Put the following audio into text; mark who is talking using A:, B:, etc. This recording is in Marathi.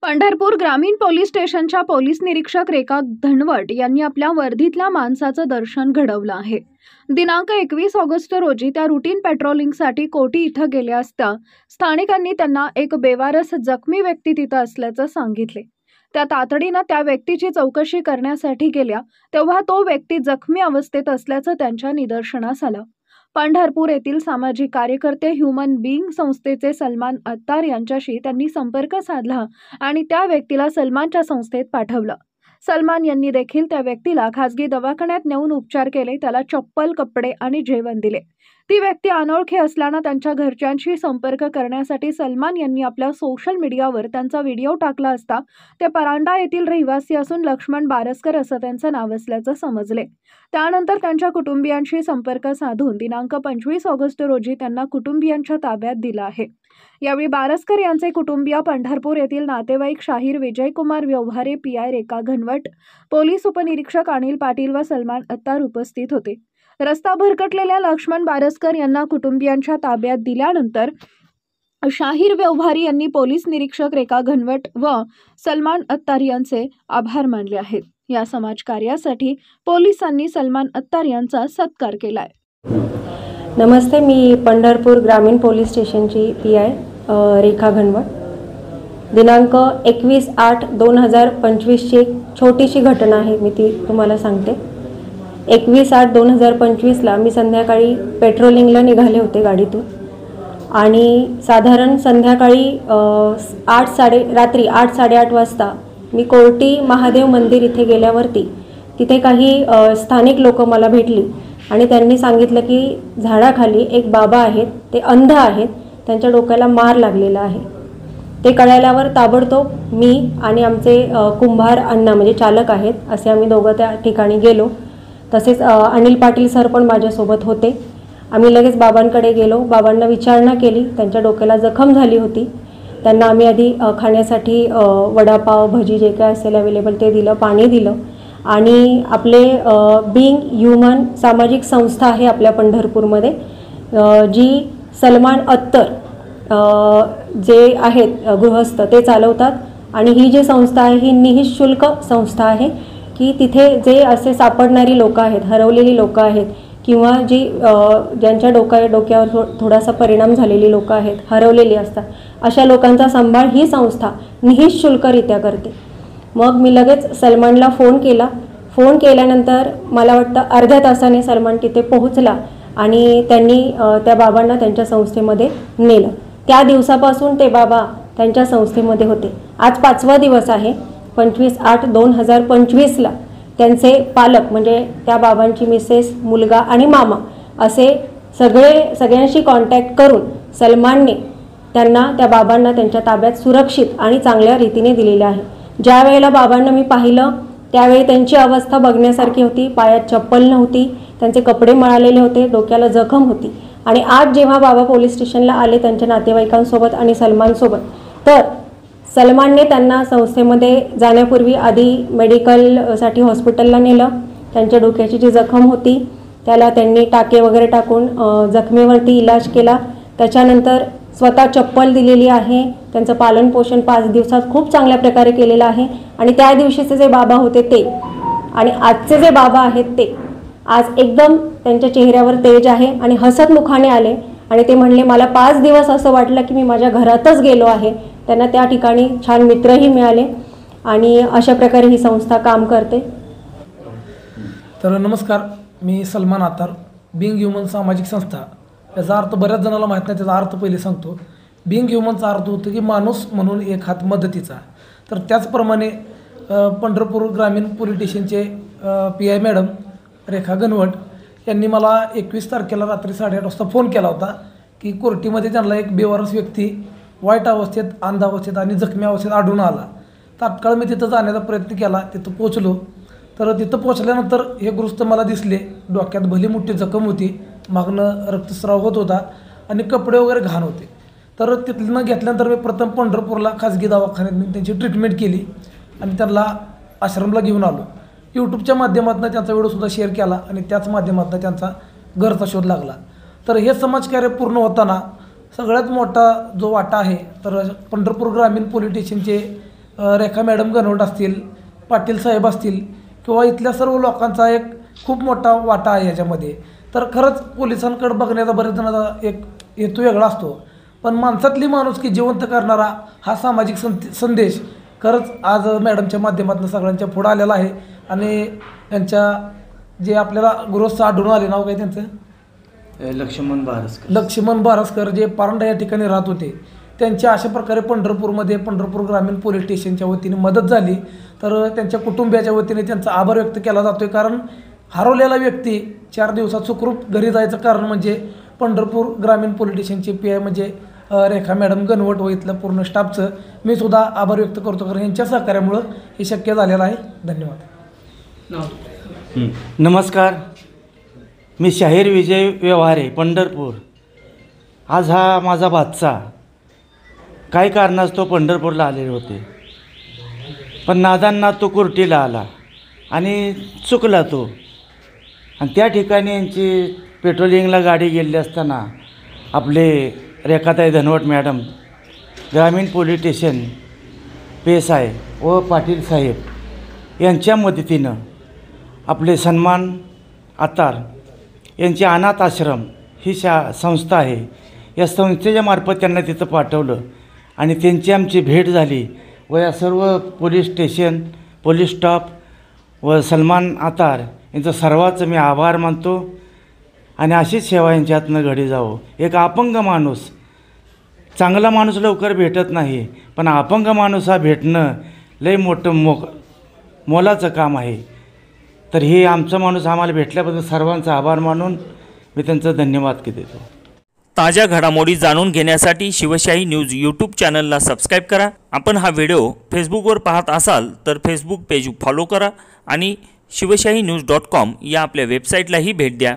A: पंढरपूर ग्रामीण पोलीस स्टेशनच्या पोलीस निरीक्षक रेखा धनवट यांनी आपल्या वर्दीतल्या माणसाचं दर्शन घडवलं आहे। दिनांक 21 ऑगस्ट रोजी त्या रुटीन पेट्रोलिंगसाठी कोटी इथं गेल्या असता स्थानिकांनी त्यांना एक बेवारस जखमी व्यक्ती तिथं असल्याचं सांगितले। त्या तातडीनं त्या व्यक्तीची चौकशी करण्यासाठी गेल्या तेव्हा तो व्यक्ती जखमी अवस्थेत असल्याचं त्यांच्या निदर्शनास आलं। पंढरपूर येथील सामाजिक कार्यकर्ते ह्युमन बीइंग संस्थेचे सलमान अत्तार यांच्याशी त्यांनी संपर्क साधला आणि त्या व्यक्तीला सलमानच्या संस्थेत पाठवलं। सलमान यांनी देखील त्या व्यक्तीला खासगी दवाखान्यात नेऊन उपचार केले, त्याला चप्पल, कपडे आणि जेवण दिले। ती व्यक्ती अनोळखी असल्यानं त्यांच्या घरच्यांशी संपर्क करण्यासाठी सलमान यांनी आपल्या सोशल मीडियावर त्यांचा व्हिडिओ टाकला असता ते परांडा येथील रहिवासी असून लक्ष्मण बारसकर असं त्यांचं नाव असल्याचं समजले। त्यानंतर त्यांच्या कुटुंबियांशी संपर्क साधून दिनांक 25 ऑगस्ट रोजी त्यांना कुटुंबियांच्या ताब्यात दिलं आहे। यावेळी बारसकर यांचे कुटुंबीय, पंढरपूर येथील नातेवाईक शाहीर विजयकुमार व्यवहारे, पीआय रेखा घनवट, पोलीस उपनिरीक्षक अनिल पाटील व सलमान अत्तार उपस्थित होते। रस्ता भरकटलेल्या लक्ष्मण बारसकर यांना कुटुंबियांच्या ताब्यात दिल्यानंतर शाहीर व्यवहारी यांनी पोलीस निरीक्षक रेखा घनवट व सलमान अत्तार यांचे आभार मानले आहेत। या समाजकार्यासाठी पोलिसांनी सलमान अत्तार यांचा सत्कार केलाय।
B: नमस्ते, मी पंढरपूर ग्रामीण पोलीस स्टेशनची पीआय रेखा घनवट। दिनांक 21/8/2025 ची एक छोटीशी घटना आहे, मी ती तुम्हाला सांगते। 21/8/2025 ला मी संध्याकाळी पेट्रोलिंगला निघाले होते गाडीतून आणि साधारण संध्याकाळी रात्री 8-8:30 वाजता मी कोर्टी महादेव मंदिर इथे गेल्यावरती तिथे काही स्थानिक लोक मला भेटली आणि त्यांनी सांगितलं की झाडाखाली एक बाबा आहेत, ते अंध आहेत, त्यांच्या डोक्याला मार लागलेला आहे। ते कळल्यावर ताबडतोब मी आणि आमचे कुंभार अण्णा म्हणजे चालक आहेत असे आम्ही दोघं त्या ठिकाणी गेलो। तसेच अनिल पाटील सर पण माझ्यासोबत होते। आम्ही लगेच बाबांकडे गेलो, बाबांना विचारणा केली, त्यांच्या डोक्याला जखम झाली होती। त्यांना आम्ही आधी खाण्यासाठी वडापाव, भजी जे काय असेल अवेलेबल ते दिलं, पाणी दिलं आणि आपले बीइंग ह्युमन सामाजिक संस्था आहे आपल्या पंढरपूरमध्ये, जी सलमान अत्तर जे आहेत गृहस्थ ते चालवतात आणि ही जी संस्था आहे ही निःशुल्क संस्था आहे की तिथे जे असे सापडणारी लोक आहेत, हरवलेली लोक आहेत किंवा ज्यांच्या डोक्यावर थोडासा परिणाम झालेली लोक आहेत, हरवलेली असतात, अशा लोकांचा सांभाळ ही संस्था निःशुल्करित्या करते। मग मी लगेच सलमानला फोन केला। फोन केल्यानंतर मला वाटतं अर्ध्या तासाने सलमान तिथे पोहोचला आणि त्यांनी त्या बाबांना त्यांच्या संस्थेमध्ये नेलं। त्या दिवसापासून ते बाबा त्यांच्या संस्थेमध्ये होते। आज 5वा दिवस आहे। 25/8/2025 ला त्यांचे पालक म्हणजे त्या बाबांची मिसेस, मुलगा आणि मामा असे सगळ्यांशी कॉन्टॅक्ट करून सलमानने त्या बाबांना त्यांच्या ताब्यात सुरक्षित आणि चांगल्या रीतीने दिलेले आहे। ज्या वेळेला बाबांना मी पाहिलं त्यावेळी त्यांची अवस्था बघण्यासारखी होती। पायात चप्पल नव्हती, त्यांचे कपडे मळालेले होते, डोक्याला जखम होती आणि आज जेव्हा बाबा पोलीस स्टेशनला आले त्यांच्या नातेवाईकांसोबत आणि सलमानसोबत, तर सलमानने त्यांना संस्थेमध्ये जाण्यापूर्वी आधी मेडिकलसाठी हॉस्पिटलला नेलं। त्यांच्या डोक्याची जी जखम होती त्याला त्यांनी टाके वगैरे टाकून जखमेवरती इलाज केला। त्याच्यानंतर स्वतः चप्पल दिलेली आहे, त्यांचं पालनपोषण 5 दिवसात खूप चांगल्या प्रकारे केलेलं आहे आणि त्या दिवशीचे जे बाबा होते ते आणि आजचे जे बाबा आहेत ते आज एकदम त्यांच्या चेहऱ्यावर तेज आहे आणि हसतमुखाने आले आणि ते म्हणले मला 5 दिवस असं वाटलं की मी माझ्या घरातच गेलो आहे। त्यांना त्या ठिकाणी छान मित्रही मिळाले आणि अशा प्रकारे ही संस्था काम करते।
C: तर नमस्कार, मी सलमान अत्तार, बीइंग ह्युमन सामाजिक संस्था। याचा अर्थ बऱ्याच जणांना माहीत नाही, त्याचा अर्थ पहिले सांगतो। बीइंग ह्युमनचा अर्थ होतो की माणूस म्हणून एक हात मदतीचा। तर त्याचप्रमाणे पंढरपूर ग्रामीण पोलीस स्टेशनचे पीआय मॅडम रेखा घनवट यांनी मला 21 तारखेला रात्री 8:30 वाजता फोन केला होता की कोर्टीमध्ये त्यांना एक बेवारस व्यक्ती वाईट अवस्थेत, अंध अवस्थेत आणि जखमी अवस्थेत आढळून आला। तात्काळ मी तिथं जाण्याचा प्रयत्न केला, तिथं पोहोचलो। तर तिथं पोहोचल्यानंतर हे गृहस्थ मला दिसले, डोक्यात भली मोठी जखम होती, मागणं रक्तस्राव होत होता आणि कपडे वगैरे घाण होते। तर तिथनं घेतल्यानंतर मी प्रथम पंढरपूरला खाजगी दवाखान्यात मी त्यांची ट्रीटमेंट केली आणि त्यांना आश्रमला घेऊन आलो। यूट्यूबच्या माध्यमातून त्यांचा व्हिडिओसुद्धा शेअर केला आणि त्याच माध्यमातून त्यांचा घरचा शोध लागला। तर हे समाजकार्य पूर्ण होताना सगळ्यात मोठा जो वाटा आहे तर पंढरपूर ग्रामीण पोलीस स्टेशनचे रेखा मॅडम गणवट असतील, पाटील साहेब असतील किंवा इथल्या सर्व लोकांचा एक खूप मोठा वाटा आहे याच्यामध्ये. तर खरंच पोलिसांकडे बघण्याचा बरेच जणांचा एक हेतू वेगळा असतो, पण माणसातली माणुसकी जिवंत करणारा हा सामाजिक संदेश खरंच आज मॅडमच्या माध्यमातून सगळ्यांच्या पुढं आलेला आहे. आणि त्यांच्या जे आपल्याला गृहस्थ आढळून आले, नाव काय त्यांचं, लक्ष्मण बारसकर, जे पारंडा या ठिकाणी राहत होते, त्यांच्या अशा प्रकारे पंढरपूर ग्रामीण पोलीस स्टेशनच्या वतीने मदत झाली. तर त्यांच्या कुटुंबियाच्या वतीने त्यांचा आभार व्यक्त केला जातो आहे. कारण हरवलेला व्यक्ती 4 दिवसात सुखरूप घरी जायचं कारण म्हणजे पंढरपूर ग्रामीण पोलीस स्टेशनचे PI म्हणजे रेखा मॅडम गणवट व इथलं पूर्ण स्टाफचं मी सुद्धा आभार व्यक्त करतो, कारण यांच्या सहकार्यामुळं हे शक्य झालेलं आहे. धन्यवाद.
D: नमस्कार, मी शाहीर विजय व्यवहारे, पंढरपूर. आज हा माझा भाचा काही कारणास्तव पंढरपूरला आलेले होते, पण नादांना तो कुर्टीला आला आणि चुकला तो. आणि त्या ठिकाणी यांची पेट्रोलिंगला गाडी गेली असताना आपले रेखाताई धनवट मॅडम, ग्रामीण पोलीस स्टेशन PSI व पाटील साहेब यांच्या मदतीनं आपले सन्मान आतार यांचे अनाथ आश्रम ही संस्था आहे, या संस्थेच्या मार्फत त्यांना तिथं पाठवलं आणि त्यांची आमची भेट झाली व या सर्व पोलीस स्टेशन, पोलीस स्टाफ व सन्मान आतार यांचं सर्वांचं मी आभार मानतो. आणि अशीच सेवा यांच्यातनं घडी जावं. एक अपंग माणूस, चांगला माणूस लवकर भेटत नाही, पण अपंग माणूस हा भेटणं लय मोठं मोलाचं काम आहे. तर हे आमचा माणूस आम्हाला भेटल्याबद्दल सर्वांचा आभार मानून मी त्यांचा धन्यवाद देतो.
E: ताज्या घडामोडी जाणून घेण्यासाठी शिवशाही न्यूज यूट्यूब चॅनलला सबस्क्राईब करा. आपण हा व्हिडिओ फेसबुकवर पाहत असाल तर फेसबुक पेज फॉलो करा आणि शिवशाही न्यूज.com या आपल्या वेबसाईटलाही भेट द्या.